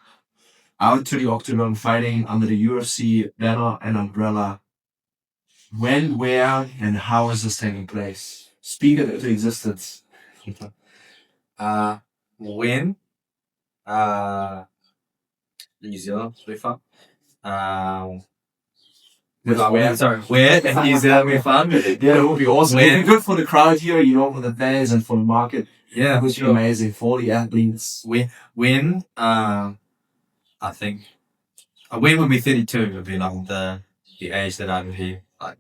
out to the octagon, fighting under the UFC banner and umbrella. When, where, and how is this taking place? Speak it into existence. When? New Zealand, so far. Where in New Zealand we fun? Yeah, it would be awesome. It would be good for the crowd here, for the fans and for the market. Yeah, it would be amazing for the athletes. When? I think when would be 32 would be like the age that I'd be like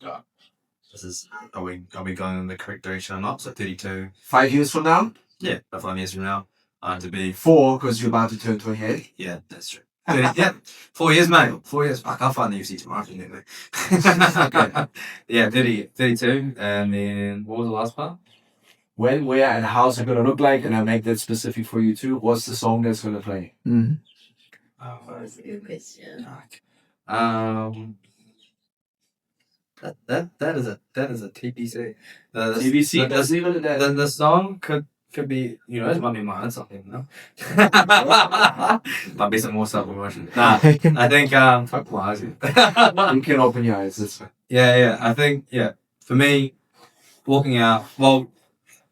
this is are we going in the correct direction or not? So 32. 5 years from now? Yeah, about 5 years from now, to be 4, because you're about to turn 28. yeah, that's true. 30, yeah, 4 years, mate. 4 years. Fuck, I'll find the UFC tomorrow. Anyway. Yeah, 32. And then what was the last part? When, where, and how's it gonna look like? And I make that specific for you too. What's the song that's gonna play? Mm. That's a good question. That is a TBC. TBC. Let's leave it at that. The song could be, you know, it might be my own something, you know. Might be some more self promotion. Nah, I think fuck my eyes. You can open your eyes. That's fine. Yeah. I think for me, walking out. Well,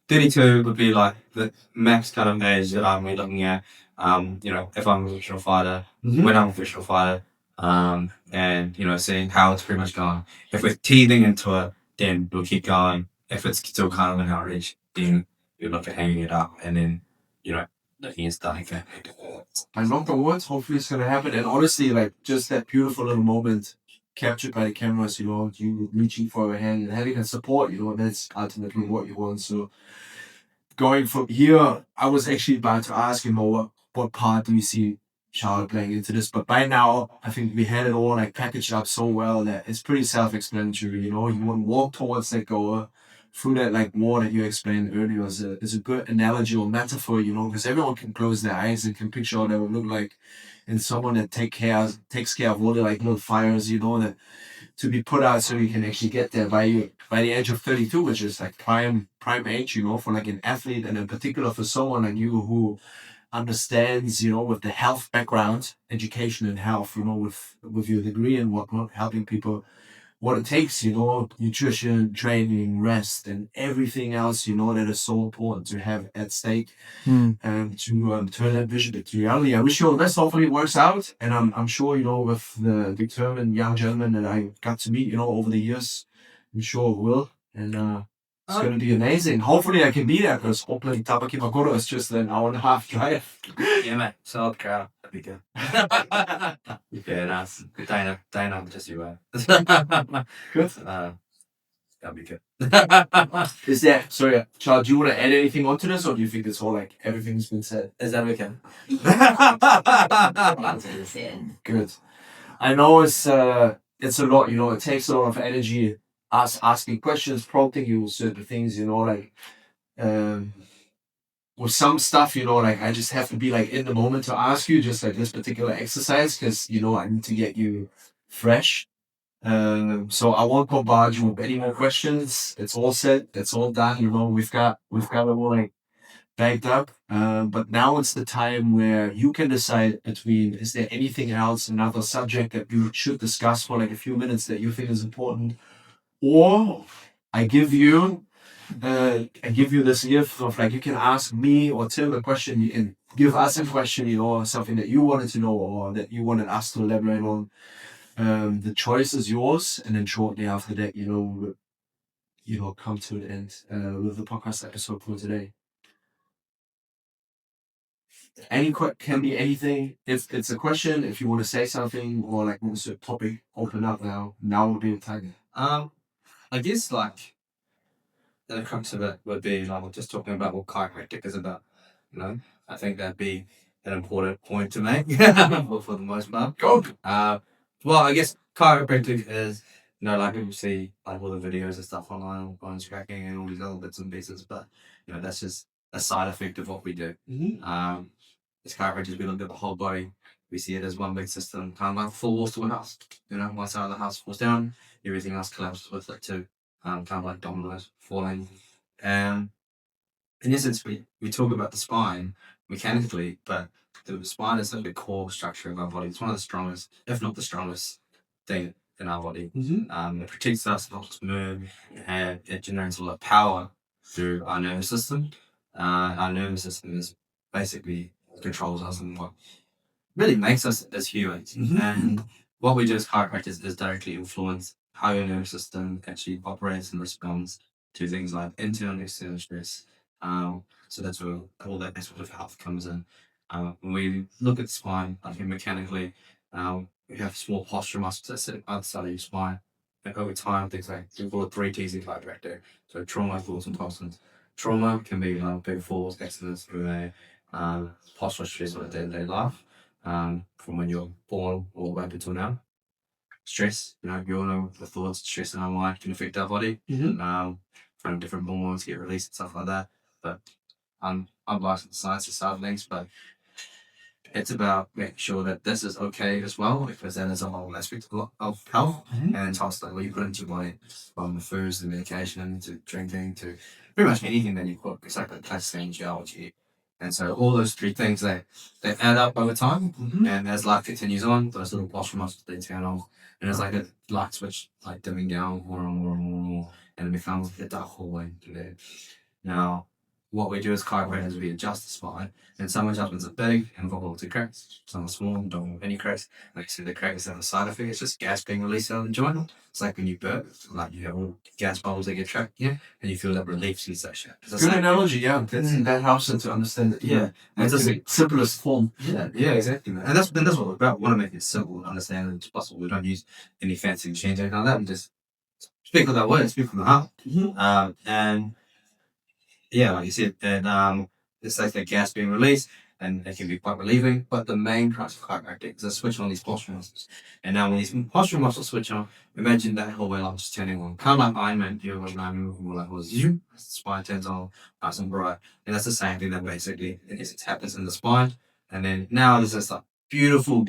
32 would be like the max kind of age that I'm looking at. You know, if I'm a professional fighter, when I'm a professional fighter, and you know, seeing how it's pretty much going. If we're teething into it, then we'll keep going. If it's still kind of in our reach, then we'll look at hanging it up, and then you know, looking at starting to. I knock on wood. Hopefully, it's gonna happen. And honestly, like just that beautiful little moment captured by the cameras. You know, you reaching for your hand and having that support. You know, that's ultimately what you want. So going from here, I was actually about to ask you more what part do you see Charlotte playing into this, but by now I think we had it all like packaged up so well that it's pretty self-explanatory. You know, you want to walk towards that goal through that like wall that you explained earlier is a good analogy or metaphor. You know, because everyone can close their eyes and can picture what that would look like in someone that takes care of all the like little fires. You know, that to be put out so you can actually get there by the age of 32, which is like prime age, you know, for like an athlete, and in particular for someone like you who understands, you know, with the health background, education and health, you know, with your degree and whatnot, helping people what it takes, you know, nutrition, training, rest, and everything else, you know, that is so important to have at stake, and to turn that vision into reality. I wish you all the best. Hopefully it works out, and I'm sure, you know, with the determined young gentleman that I got to meet, you know, over the years, I'm sure it will, and it's going to be amazing. Hopefully I can be there, because hopefully Tabaki Makoro is just an hour and a half drive. Yeah, mate. Solid crowd. That'd be good. Yeah, nice. Dana, just you, Good. That'd be good. Is that, sorry, Charles, do you want to add anything onto this, or do you think it's all like everything's been said? Is that okay? Good. I know it's a lot, you know, it takes a lot of energy, us asking questions, prompting you with certain things, you know, like with some stuff, you know, like I just have to be like in the moment to ask you, just like this particular exercise, because you know I need to get you fresh. So I won't bombard you with any more questions. It's all set. It's all done. You know, we've got it all like bagged up. But now it's the time where you can decide between, is there anything else, another subject that you should discuss for like a few minutes that you think is important, or I give you this gift of like you can ask me or Tim a question, you can give us a question, you know, something that you wanted to know or that you wanted us to elaborate on. The choice is yours, and then shortly after that, you know, come to an end with the podcast episode for today. Can be anything. If it's a question, if you want to say something, or like what's a topic, open up now. Now would be the time. I guess like the crux of it would be like just talking about what chiropractic is about. You know, I think that'd be an important point to make for the most part. Go. Well, I guess chiropractic is, you know, like people see like all the videos and stuff online on bones cracking and all these other bits and pieces, but you know that's just a side effect of what we do. As chiropractors, we look at the whole body. We see it as one big system, kind of like full walls to a house. You know, one side of the house falls down, everything else collapses with it too. Kind of like dominoes falling. In essence, we talk about the spine mechanically, but the spine is like the core structure of our body. It's one of the strongest, if not the strongest, thing in our body. It protects us, helps us move, and it generates a lot of power through our nervous system. Our nervous system is basically controls us and what really makes us as humans. And what we do as chiropractors is directly influence how your nervous system actually operates and responds to things like internal and external stress. So that's where all that aspect of health comes in. When we look at the spine, I think mechanically, we have small posture muscles that sit at the side of your spine. And over time, things like we call it 3Ts in chiropractic. So trauma, falls, and toxins. Trauma can be big falls, accidents through a postural stress on a day-to-day life, from when you're born all the way up until now. Stress, you all know the thoughts, stress in our mind can affect our body. From different hormones get released and stuff like that. But I'm licensed science side of things, but it's about making sure that this is okay as well, because that is a whole aspect of health. And it's also what you put into your body, from the foods, the medication, to drinking, to pretty much anything that you put. It's like a plastic geology. And so all those three things, they add up over time. And as life continues on, those little postural muscles, they turn off. And it's like a light switch, like dimming down more and more and more and more. And it becomes a dark hallway to there. Now, what we do as chiropractors, we adjust the spine, and some adjustments are big and vulnerable to cracks. Some are small and don't have any cracks. Like I said, the cracks have a side effect. It's just gas being released out of the joint. It's like when you burp, like you have all gas bubbles that get trapped, and you feel that relief sensation. Good analogy, yeah. That helps them to understand it. Yeah. And it's the simplest form. Yeah, exactly, man. And that's what we're about. We want to make it simple and understand as possible. We don't use any fancy machines or anything like that. We just speak with our words, speak from the heart. And yeah, like you said, and it's like the gas being released, and it can be quite relieving. But the main crux of chiropractic is a switch on these postural muscles. And now when these postural muscles switch on, imagine that whole way like just turning on. Kind of like Iron Man, you know, when I move more like zoom, the spine turns on, nice and bright. And that's the same thing that basically it happens in the spine. And then now there's this like beautiful,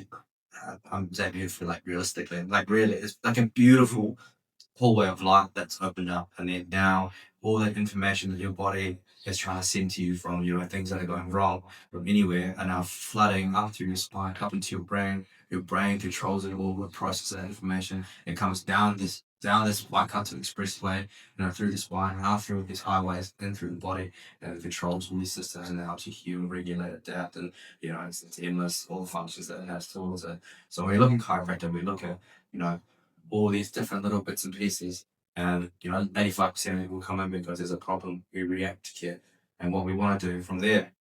I'm saying beautiful, like realistically, like really, it's like a beautiful hallway of light that's opened up, and then now all that information that your body is trying to send to you from things that are going wrong from anywhere are now flooding up through your spine, up into your brain. Your brain controls it all, and processes that information. It comes down this Waikato expressway, through the spine, out through these highways, then through the body, and it controls all these systems, and it helps you heal, regulate, adapt, and it's endless, all the functions that it has towards it. So when we look at chiropractic, we look at all these different little bits and pieces. And 85% of people come in because there's a problem. We react to care. And what we want to do from there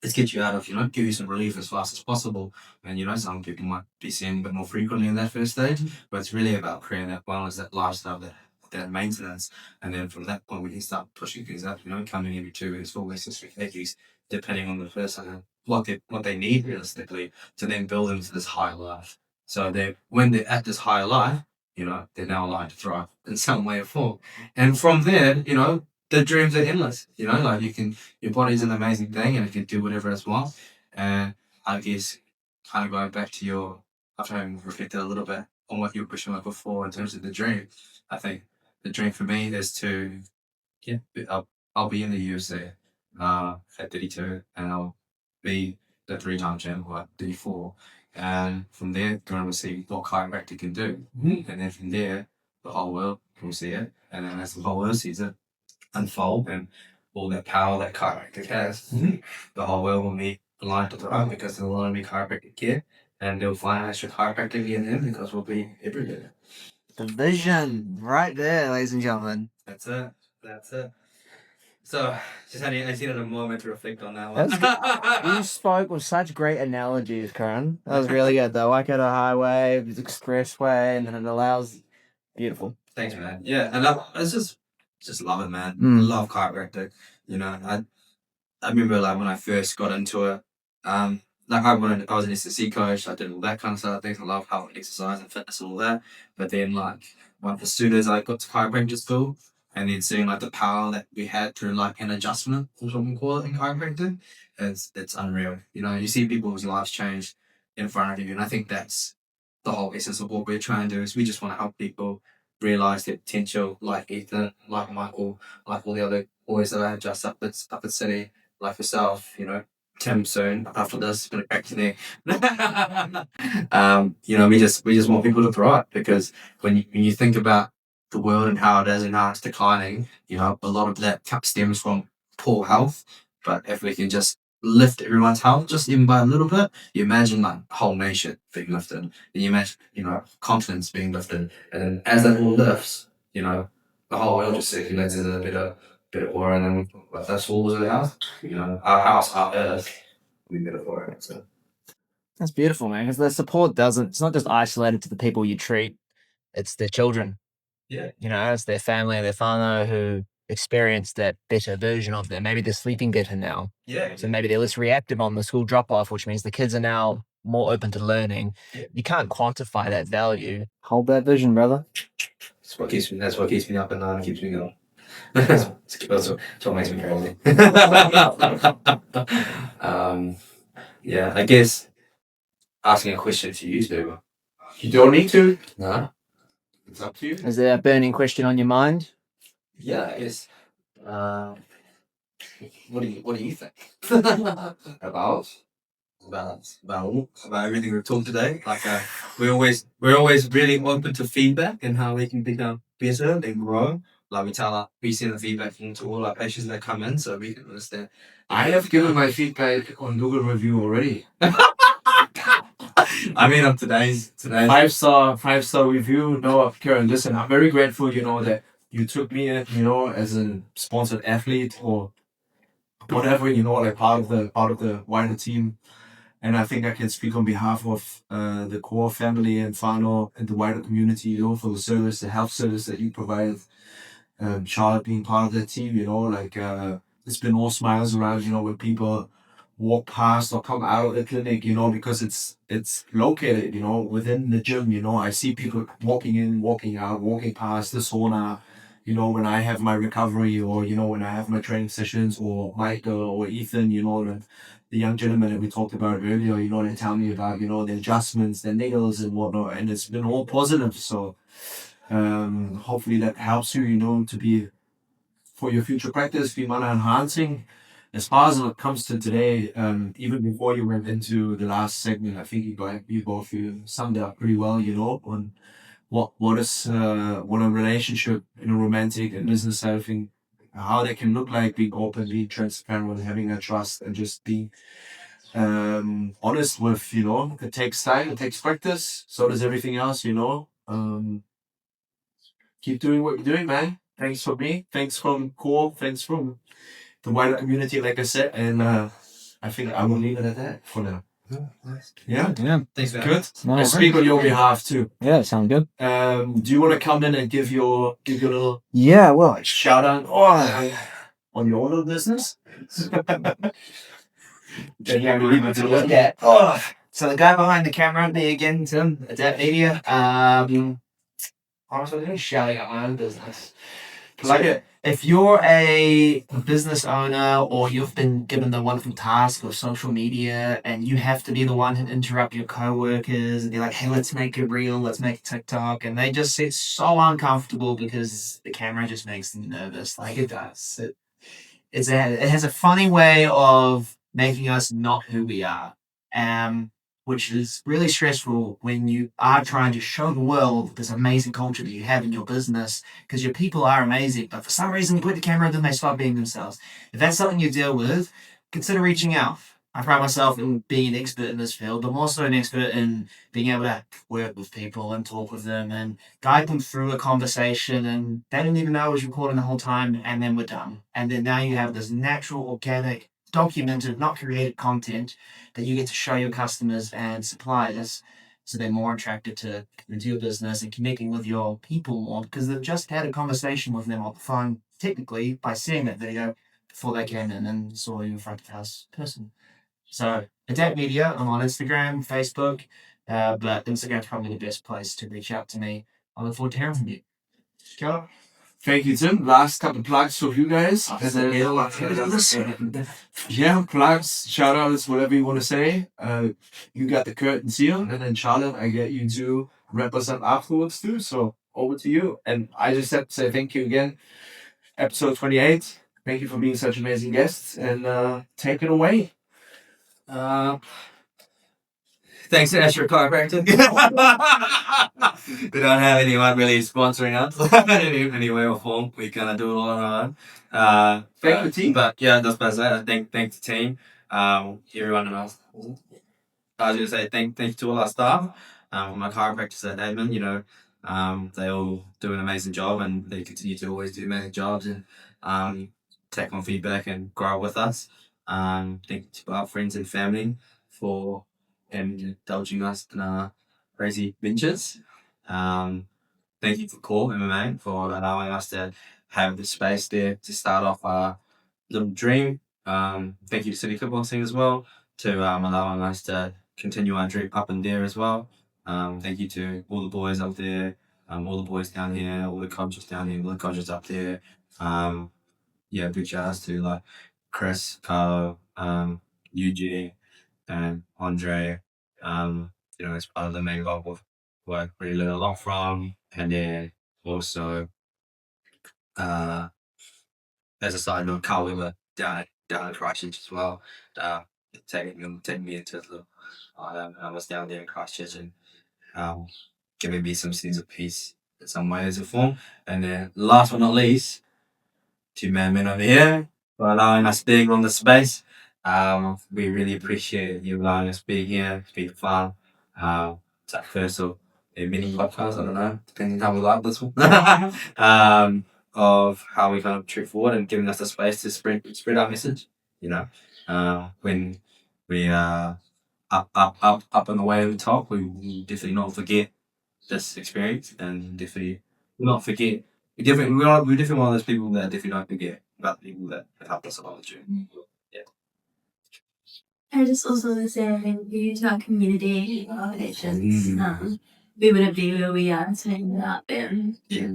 is get you out of, give you some relief as fast as possible. And some people might be seeing a bit more frequently in that first stage, but it's really about creating that balance, that lifestyle, that maintenance. And then from that point we can start pushing things up, coming every 2 weeks, 4 weeks, 6 weeks, depending on the person, what they need realistically, to then build into this higher life. So when they're at this higher life, they're now aligned to thrive in some way or form. And from there, the dreams are endless. Like your body's an amazing thing, and it can do whatever it wants. And I guess kind of going back to after having reflected a little bit on what you were pushing about before in terms of the dream, I think the dream for me is to, I'll be in the USA at 32, and I'll be the 3-time champ at 34. And from there, going to see what chiropractic can do. And then from there, the whole world will see it. And then as the whole world sees it unfold, and all that power that chiropractic has, the whole world will be aligned to thrive, because they'll want to be chiropractic care. And they'll find extra chiropractic in them, because we'll be everywhere. The vision right there, ladies and gentlemen. That's it. So, I needed a moment to reflect on that one. You spoke with such great analogies, Curran. That was really good. The Waikato Highway, the Expressway, and then it allows... Beautiful. Thanks, man. Yeah, and I just love it, man. I love chiropractic. I remember when I first got into it, I was an SSC coach. I did all that kind of stuff. Things I love health, exercise, and fitness, and all that. But then, as soon as I got to chiropractic school, and then seeing the power that we had through an adjustment, or something we call it in chiropractic, it's unreal. You see people's lives change in front of you, and I think that's the whole essence of what we're trying to do. Is we just want to help people realize their potential, like Ethan, like Michael, like all the other boys that I had just up at City, like yourself, Tim soon after this, gonna crack your neck. We just want people to thrive, because when you think about the world and how it is and how it's declining, a lot of that stems from poor health. But if we can just lift everyone's health just even by a little bit, you imagine a whole nation being lifted, and you imagine continents being lifted, and as that all lifts, the whole world just circulates in a bit of aura, and then that's all of the house. Our house, our earth, we better for it. So That's beautiful, man, because the support it's not just isolated to the people you treat, it's their children. Yeah. You know, it's their family, their whānau who experienced that better version of them. Maybe they're sleeping better now. Yeah. So maybe they're less reactive on the school drop off, which means the kids are now more open to learning. Yeah. You can't quantify that value. Hold that vision, brother. That's what keeps me up at night and keeps me going. that's what makes me crazy. Yeah, I guess asking a question to you two. You don't need to. No. It's up to you. Is there a burning question on your mind? Yeah, I guess. What do you think about everything we've talked today? Like, we're always really open to feedback and how we can become better and grow. Like we send the feedback to all our patients that come in, so we can understand. I have given my feedback on Google review already. I mean, on today's 5-star review. No, Curran, listen, I'm very grateful, that you took me in, as a sponsored athlete or whatever, like part of the wider team. And I think I can speak on behalf of the core family and whānau and the wider community, for the health service that you provide. Charlotte being part of that team, it's been all smiles around, when people walk past or come out of the clinic, because it's located, within the gym, I see people walking in, walking out, walking past the sauna, when I have my recovery or, when I have my training sessions, or Michael or Ethan, the young gentleman that we talked about earlier, they tell me about, the adjustments, the needles and whatnot, and it's been all positive. So hopefully that helps you, to be for your future practice, be mana enhancing. As far as it comes to today, even before you went into the last segment, I think you both summed it up pretty well, on what a relationship in a romantic and business side of thing, how they can look like, being open, being transparent, having a trust, and just being honest with, it takes time, it takes practice. So does everything else, keep doing what you're doing, man. Thanks for me. Thanks from Core. Thanks from the wider community, like I said. And I think I will leave it at that for now. Yeah. Yeah. Thanks, man. Good. No, I speak on your behalf too. Yeah, sounds good. Do you want to come in and give your little Yeah, well, shout out on your little business? So the guy behind the camera, me again, Tim, Adapt Media. Honestly, shouting out my own business. Plug it. If you're a business owner or you've been given the wonderful task of social media and you have to be the one who interrupt your co-workers and be like, hey, let's make a reel, let's make a TikTok, and they just get so uncomfortable because the camera just makes them nervous. Like it does. It has a funny way of making us not who we are. Which is really stressful when you are trying to show the world this amazing culture that you have in your business, because your people are amazing, but for some reason you put the camera on them, they stop being themselves. If that's something you deal with, consider reaching out. I pride myself in being an expert in this field, but I'm also an expert in being able to work with people and talk with them and guide them through a conversation, and they didn't even know I was recording the whole time, and then we're done. And then now you have this natural, organic, documented, not created content that you get to show your customers and suppliers, so they're more attracted to into your business and connecting with your people more, because they've just had a conversation with them on the phone, technically, by seeing that video before they came in and saw you in front of house person. So Adapt Media, I'm on Instagram, Facebook, but Instagram's probably the best place to reach out to me. I look forward to hearing from you. Go. Thank you, Tim. Last couple plugs for you guys. Yeah, plugs, shout outs, whatever you want to say. You got the curtains here, and then Charlotte, I get you to wrap us up afterwards too. So over to you. And I just have to say thank you again. Episode 28. Thank you for being such amazing guests, and take it away. Thanks to Astro Chiropractic. We don't have anyone really sponsoring us in any way or form. We kind of do it all on our own. Thank you, team. But yeah, that's about that. Thank the team. Everyone else. I was gonna say thank you to all our staff. My chiropractors at admin, they all do an amazing job, and they continue to always do amazing jobs and take on feedback and grow with us. Thank you to our friends and family for indulging us in our crazy ventures. Thank thank you for Core MMA for allowing us to have the space there to start off our little dream. Thank you to City Kickboxing as well to allowing us to continue our dream up in there as well. Thank you to all the boys up there, all the boys down here, all the coaches down here, all the coaches up there. Yeah, big shout outs to like Chris, Carlo, Eugene, and Andre. It's part of the main goal of what I really learned a lot from. And then also, as a side note, Carl Wimmer down in Christchurch as well. Taking me into the I was down there in Christchurch and giving me some scenes of peace in some ways or form. And then last but not least, two men over here for allowing us being on the space. We really appreciate you allowing us being here. It's been fun. It's our first of a mini podcast, I don't know, depending how we like this one. Of how we kind of trip forward and giving us the space to spread our message. When we are up and away we talk, we definitely not forget this experience and definitely not forget. We're definitely one of those people that definitely don't forget about the people that have helped us along the journey. Yeah. I just also want to say thank you to our community, our patients. We wouldn't be where we are today without them. Yeah,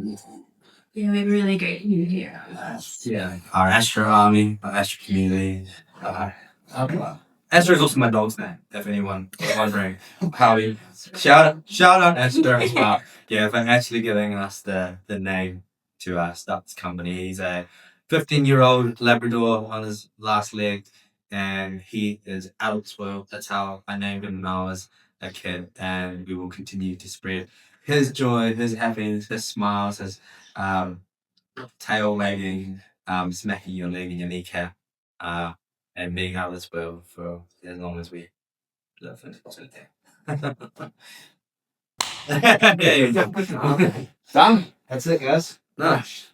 we have a really great community around us. Yeah, our Astro Army, our Astro community. Astro is also my dog's name, if anyone was wondering. Howie. Shout out Astro as well. Yeah, for actually giving us the name to our Stutz company. He's a 15-year-old Labrador on his last leg, and he is adult spoiled. That's how I named him when I was a kid, and we will continue to spread his joy, his happiness, his smiles, his tail wagging, smacking your leg in your kneecap, and being out of this world for as long as we live. There you go. Done. That's it, guys. Nice.